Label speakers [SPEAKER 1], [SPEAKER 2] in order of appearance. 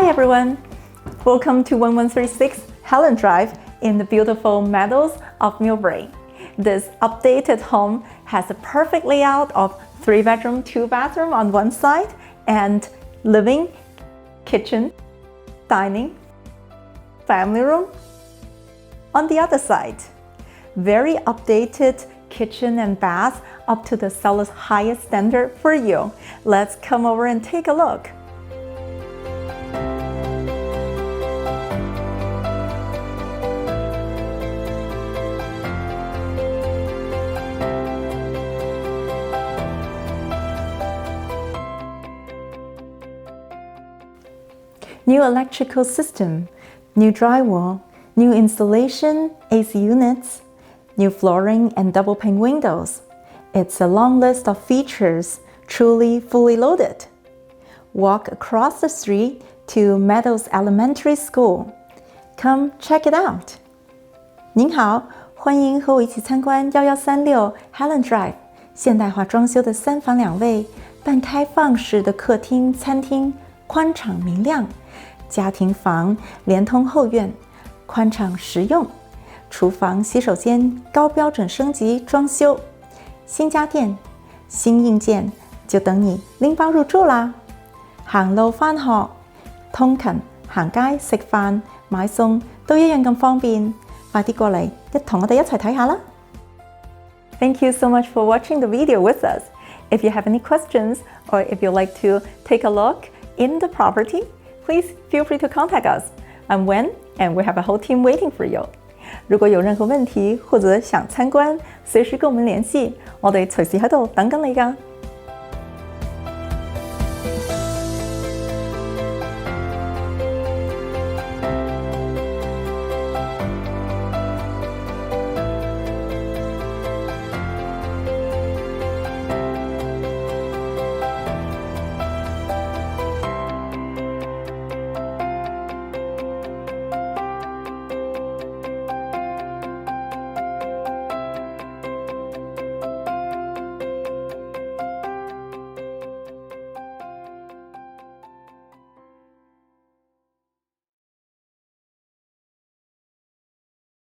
[SPEAKER 1] everyone! Welcome to 1136 Helen Drive in the beautiful Meadows of Millbrae. This updated home has a perfect layout of 3-bedroom, 2-bathroom on one side and living, kitchen, dining, family room on the other side. Very updated kitchen and bath up to the seller's highest standard for you. Let's come over and take a look. New electrical system, new drywall, new installation, AC units, new flooring and double pane windows. It's a long list of features, truly fully loaded. Walk across the street to Meadows Elementary School. Come check it out. 您好，欢迎和我一起参观1136 Helen Drive 现代化装修的3房2卫半开放式的客厅餐厅，宽敞明亮。家庭房连通后院，宽敞实用。厨房、洗手间高标准升级装修，新家電、新硬件就等你拎包入住啦！行路返學、通勤、行街、食飯、買餸都一樣咁方便，快啲過嚟同我哋一齊睇下啦！ Thank you so much for watching the video with us. If you have any questions or if you'd like to take a look in the property, please feel free to contact us. I'm Wen, and we have a whole team waiting for you. 如果有任何問題或者想參觀，隨時跟我們聯繫，我哋隨時喺度等緊你㗎。